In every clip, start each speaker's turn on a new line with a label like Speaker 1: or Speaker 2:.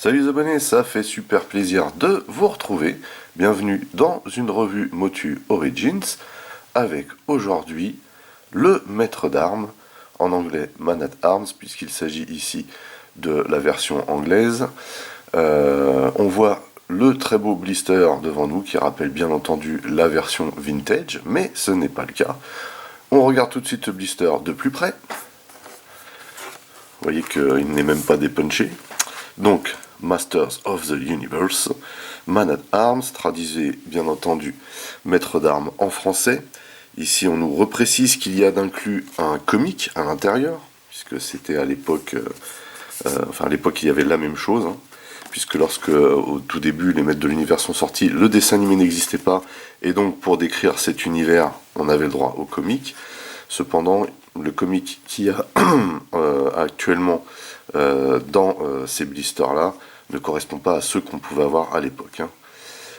Speaker 1: Salut les abonnés, ça fait super plaisir de vous retrouver. Bienvenue dans une revue Motu Origins avec aujourd'hui le maître d'armes, en anglais Man at Arms, puisqu'il s'agit ici de la version anglaise. On voit le très beau blister devant nous qui rappelle bien entendu la version vintage, mais ce n'est pas le cas. On regarde tout de suite le blister de plus près. Vous voyez qu'il n'est même pas dépunché. Donc, Masters of the Universe, Man at Arms, traduisé bien entendu maître d'armes en français. Ici, on nous reprécise qu'il y a d'inclus un comic à l'intérieur, puisque c'était à l'époque, à l'époque il y avait la même chose, hein, puisque lorsque au tout début les maîtres de l'univers sont sortis, le dessin animé n'existait pas, et donc pour décrire cet univers, on avait le droit au comic. Cependant, le comic qu'il y a actuellement dans ces blisters-là ne correspond pas à ceux qu'on pouvait avoir à l'époque. Hein.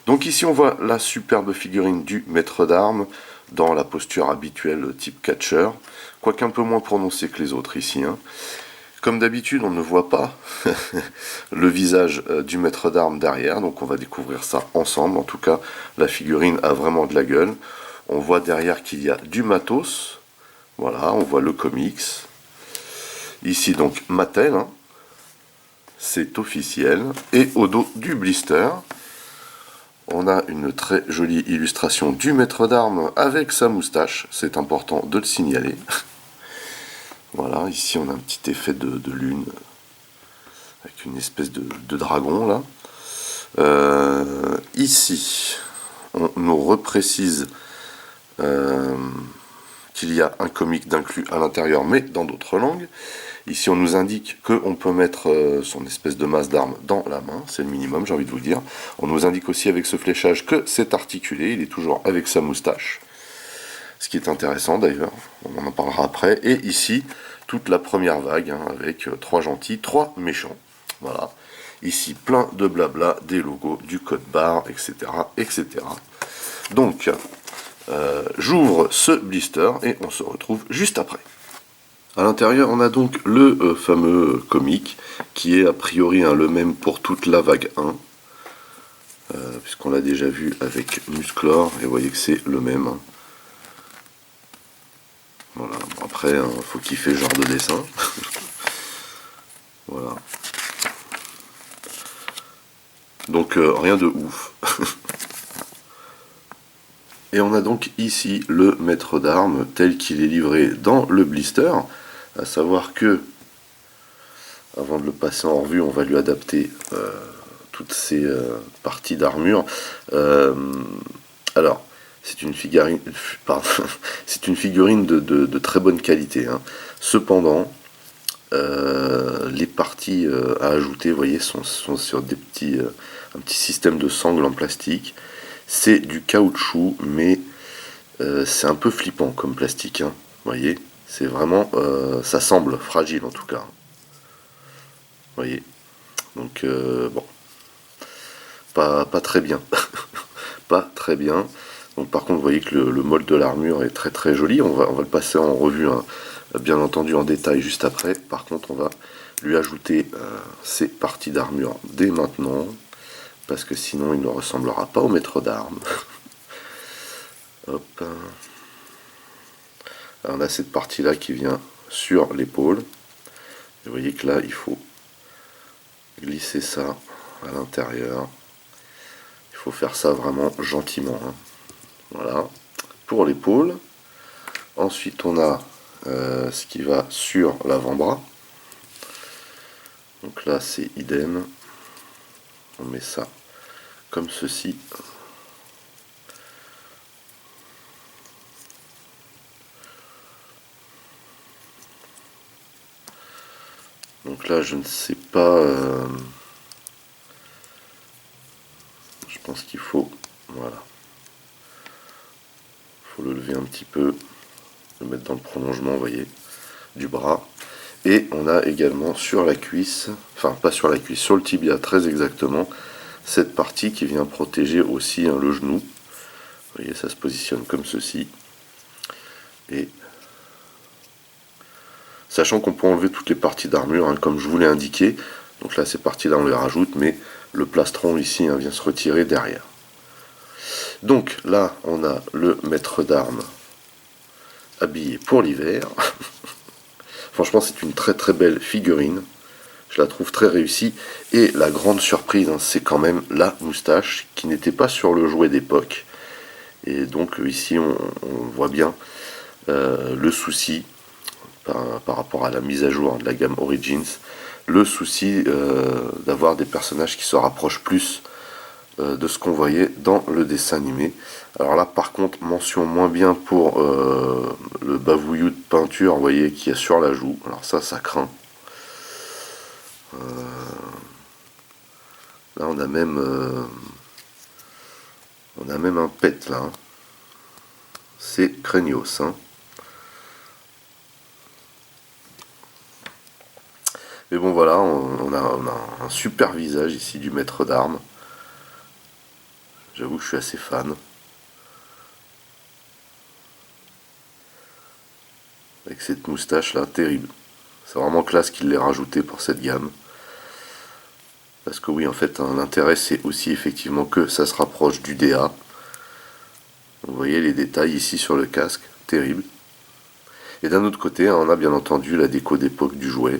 Speaker 1: Donc ici, on voit la superbe figurine du maître d'armes dans la posture habituelle type catcher, quoique un peu moins prononcée que les autres ici. Hein. Comme d'habitude, on ne voit pas le visage du maître d'armes derrière, donc on va découvrir ça ensemble. En tout cas, la figurine a vraiment de la gueule. On voit derrière qu'il y a du matos. Voilà, on voit le comics. Ici donc Mattel, hein. C'est officiel. Et au dos du blister, on a une très jolie illustration du maître d'armes avec sa moustache. C'est important de le signaler. Voilà, ici on a un petit effet de lune avec une espèce de dragon là. Ici, on nous reprécise qu'il y a un comic d'inclus à l'intérieur, mais dans d'autres langues. Ici, on nous indique qu'on peut mettre son espèce de masse d'armes dans la main, c'est le minimum, j'ai envie de vous dire. On nous indique aussi avec ce fléchage que c'est articulé, il est toujours avec sa moustache. Ce qui est intéressant d'ailleurs, on en parlera après. Et ici, toute la première vague, hein, avec 3 gentils, 3 méchants. Voilà. Ici, plein de blabla, des logos, du code barre, etc. etc. Donc, j'ouvre ce blister et on se retrouve juste après. À l'intérieur, on a donc le fameux comic qui est a priori hein, le même pour toute la vague 1, puisqu'on l'a déjà vu avec Musclor, et vous voyez que c'est le même. Hein. Voilà, bon, après, hein, faut kiffer ce genre de dessin. Voilà. Donc, rien de ouf. Et on a donc ici le maître d'armes tel qu'il est livré dans le blister, à savoir que, avant de le passer en revue, on va lui adapter toutes ces parties d'armure. Alors, c'est une figurine, c'est une figurine de très bonne qualité. Hein. Cependant, les parties à ajouter, vous voyez, sont sur des un petit système de sangle en plastique. C'est du caoutchouc, mais c'est un peu flippant comme plastique. Hein, vous voyez, c'est vraiment, ça semble fragile en tout cas. Vous voyez, donc bon, pas très bien, pas très bien. Donc par contre, vous voyez que le molde de l'armure est très très joli. On va le passer en revue, hein, bien entendu en détail juste après. Par contre, on va lui ajouter ces parties d'armure dès maintenant, parce que sinon il ne ressemblera pas au maître d'armes. Hop. Alors, on a cette partie là qui vient sur l'épaule. Vous voyez que là, il faut glisser ça à l'intérieur. Il faut faire ça vraiment gentiment. Hein. Voilà, pour l'épaule. Ensuite, on a ce qui va sur l'avant-bras. Donc là, c'est idem. On met ça comme ceci. Donc là, je ne sais pas. Je pense qu'il faut. Voilà. Il faut le lever un petit peu. Le mettre dans le prolongement, vous voyez, du bras. Et on a également sur la cuisse, enfin pas sur la cuisse, sur le tibia très exactement, cette partie qui vient protéger aussi hein, le genou. Vous voyez, ça se positionne comme ceci. Et sachant qu'on peut enlever toutes les parties d'armure, hein, comme je vous l'ai indiqué. Donc là, ces parties-là, on les rajoute, mais le plastron ici vient se retirer derrière. Donc là, on a le maître d'armes habillé pour l'hiver. Franchement, c'est une très très belle figurine. Je la trouve très réussie. Et la grande surprise, c'est quand même la moustache qui n'était pas sur le jouet d'époque. Et donc ici, on voit bien le souci par rapport à la mise à jour de la gamme Origins. Le souci d'avoir des personnages qui se rapprochent plus de ce qu'on voyait dans le dessin animé. Alors là, par contre, mention moins bien pour le bavouillou de peinture, vous voyez, qu'il y a sur la joue. Alors ça craint. Là, on a même un pet là. C'est craignos. Mais bon, voilà, on a un super visage ici du maître d'armes. J'avoue que je suis assez fan. Avec cette moustache là, terrible. C'est vraiment classe qu'il l'ait rajouté pour cette gamme. Parce que oui, en fait, l'intérêt c'est aussi effectivement que ça se rapproche du DA. Vous voyez les détails ici sur le casque, terrible. Et d'un autre côté, on a bien entendu la déco d'époque du jouet.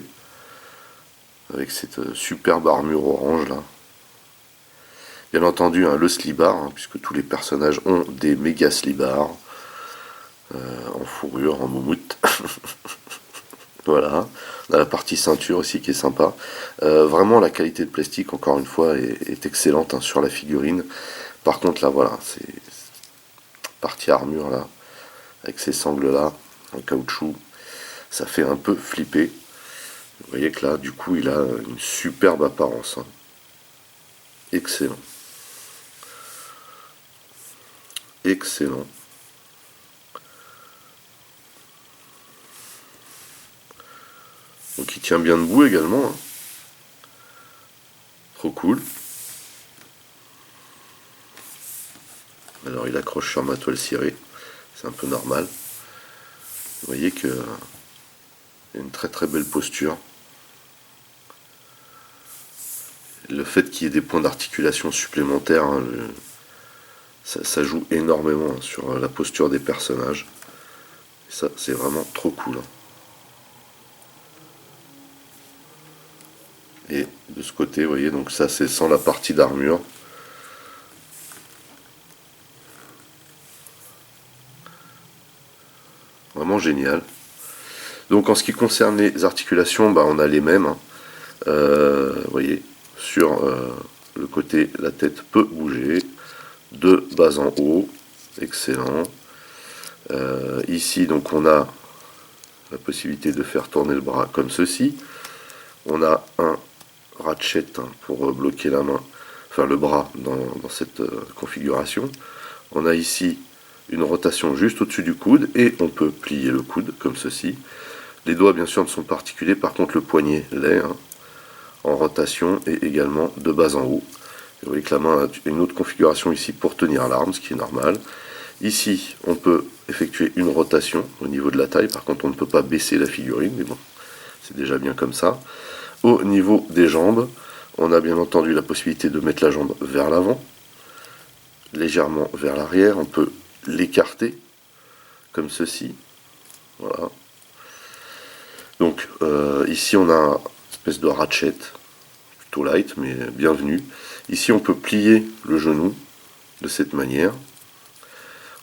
Speaker 1: Avec cette superbe armure orange là. Bien entendu, le slibard, puisque tous les personnages ont des méga slibards. En fourrure, en moumoute. Voilà. On a la partie ceinture aussi qui est sympa. Vraiment, la qualité de plastique, encore une fois, est excellente sur la figurine. Par contre, là, voilà, c'est partie armure, là, avec ces sangles-là, en caoutchouc, ça fait un peu flipper. Vous voyez que là, du coup, il a une superbe apparence. Excellent. Excellent. Donc il tient bien debout également. Trop cool. Alors il accroche sur ma toile cirée. C'est un peu normal. Vous voyez que il y a une très très belle posture. Le fait qu'il y ait des points d'articulation supplémentaires, ça joue énormément sur la posture des personnages. Et ça, c'est vraiment trop cool. Et de ce côté, vous voyez, donc ça c'est sans la partie d'armure. Vraiment génial. Donc en ce qui concerne les articulations, on a les mêmes. Vous voyez, sur le côté, la tête peut bouger de bas en haut. Excellent. Ici, donc on a la possibilité de faire tourner le bras comme ceci. On a un ratchet pour bloquer la main, enfin le bras dans cette configuration. On a ici une rotation juste au-dessus du coude et on peut plier le coude comme ceci. Les doigts bien sûr ne sont pas articulés, par contre le poignet l'est, en rotation et également de bas en haut. Et vous voyez que la main a une autre configuration ici pour tenir l'arme, ce qui est normal. Ici, on peut effectuer une rotation au niveau de la taille, par contre on ne peut pas baisser la figurine, mais bon, c'est déjà bien comme ça. Au niveau des jambes, on a bien entendu la possibilité de mettre la jambe vers l'avant, légèrement vers l'arrière, on peut l'écarter, comme ceci. Voilà. Donc ici on a une espèce de ratchet, plutôt light, mais bienvenue. Ici on peut plier le genou de cette manière.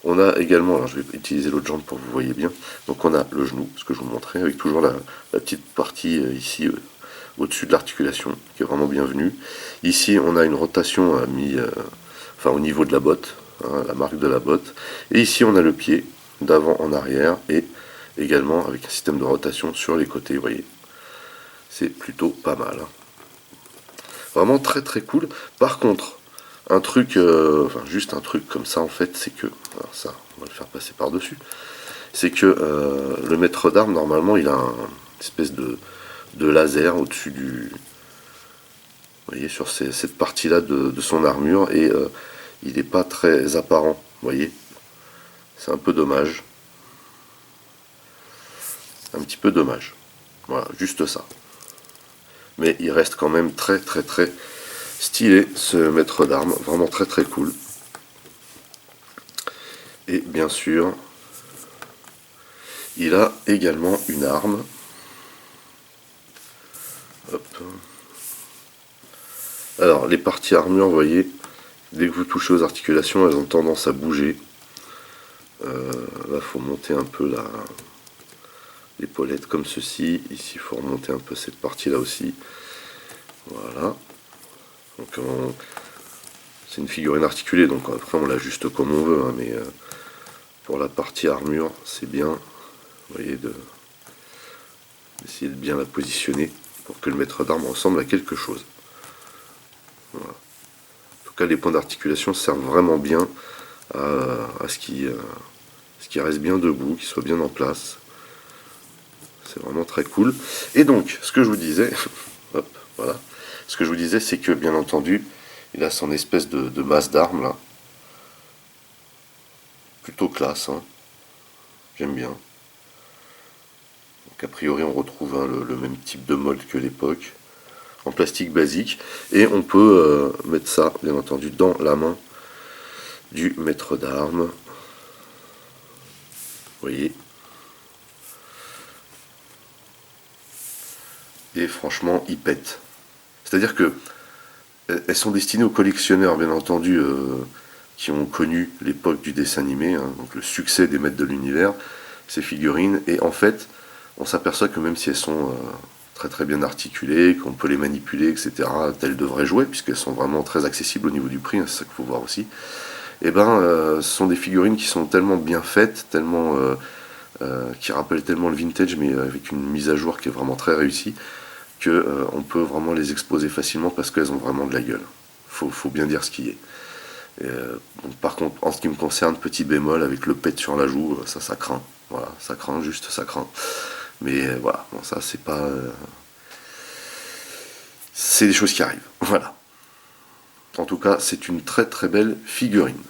Speaker 1: On a également, alors je vais utiliser l'autre jambe pour que vous voyez bien, donc on a le genou, ce que je vous montrais, avec toujours la petite partie ici au-dessus de l'articulation, qui est vraiment bienvenue. Ici on a une rotation enfin au niveau de la botte, la marque de la botte, et ici on a le pied d'avant en arrière, et également avec un système de rotation sur les côtés, vous voyez. C'est plutôt pas mal. Vraiment très très cool. Par contre, un truc, enfin juste un truc comme ça en fait, c'est que, alors ça, on va le faire passer par-dessus, c'est que le maître d'armes, normalement, il a une espèce de laser au-dessus du... Vous voyez, sur cette partie-là de son armure, et il n'est pas très apparent, vous voyez. C'est un peu dommage. Un petit peu dommage. Voilà, juste ça. mais il reste quand même très très très stylé ce maître d'armes, vraiment très très cool. Et bien sûr, il a également une arme. Hop. Alors, les parties armure, vous voyez, dès que vous touchez aux articulations, elles ont tendance à bouger. Là, il faut monter un peu l'épaulette comme ceci. Ici, il faut remonter un peu cette partie-là aussi. Voilà. Donc, c'est une figurine articulée, donc après, on l'ajuste comme on veut. Hein, mais pour la partie armure, c'est bien, vous voyez, d'essayer de bien la positionner pour que le maître d'armes ressemble à quelque chose. Voilà. En tout cas, les points d'articulation servent vraiment bien à ce qui reste bien debout, qu'il soit bien en place. C'est vraiment très cool. Et donc, ce que je vous disais, hop, voilà. Ce que je vous disais, c'est que bien entendu, il a son espèce de masse d'armes là. Plutôt classe, hein. J'aime bien. Donc a priori, on retrouve hein, le même type de molde que l'époque, en plastique basique. Et on peut mettre ça, bien entendu, dans la main du maître d'armes. Vous voyez. Et franchement, il pète. C'est-à-dire que elles sont destinées aux collectionneurs, bien entendu, qui ont connu l'époque du dessin animé, hein, donc le succès des maîtres de l'univers, ces figurines. Et en fait, on s'aperçoit que même si elles sont très très bien articulées, qu'on peut les manipuler, etc., elles devraient jouer, puisqu'elles sont vraiment très accessibles au niveau du prix, hein, c'est ça qu'il faut voir aussi. Et ben, ce sont des figurines qui sont tellement bien faites, tellement qui rappellent tellement le vintage, mais avec une mise à jour qui est vraiment très réussie, que on peut vraiment les exposer facilement parce qu'elles ont vraiment de la gueule. Faut bien dire ce qui est. Donc, par contre, en ce qui me concerne, petit bémol avec le pet sur la joue, ça craint. Voilà, ça craint, juste ça craint. Mais voilà, bon, ça c'est pas. C'est des choses qui arrivent. Voilà. En tout cas, c'est une très très belle figurine.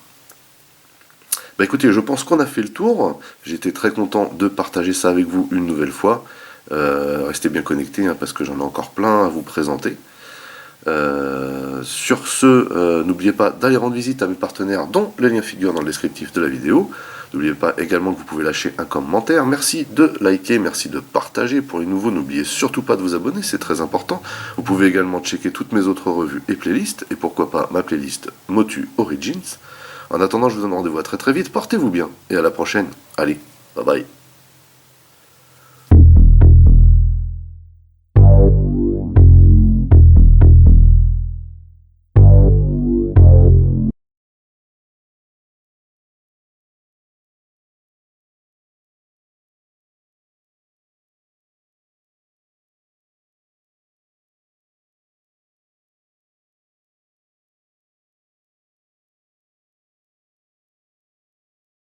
Speaker 1: Bah écoutez, je pense qu'on a fait le tour. J'étais très content de partager ça avec vous une nouvelle fois. Restez bien connectés hein, parce que j'en ai encore plein à vous présenter. Sur ce, n'oubliez pas d'aller rendre visite à mes partenaires dont les liens figurent dans le descriptif de la vidéo. N'oubliez pas également que vous pouvez lâcher un commentaire. Merci de liker, merci de partager. Pour les nouveaux, n'oubliez surtout pas de vous abonner, c'est très important. Vous pouvez également checker toutes mes autres revues et playlists, et pourquoi pas ma playlist Motu Origins. En attendant, je vous donne rendez-vous à très très vite. Portez-vous bien, et à la prochaine. Allez, bye bye.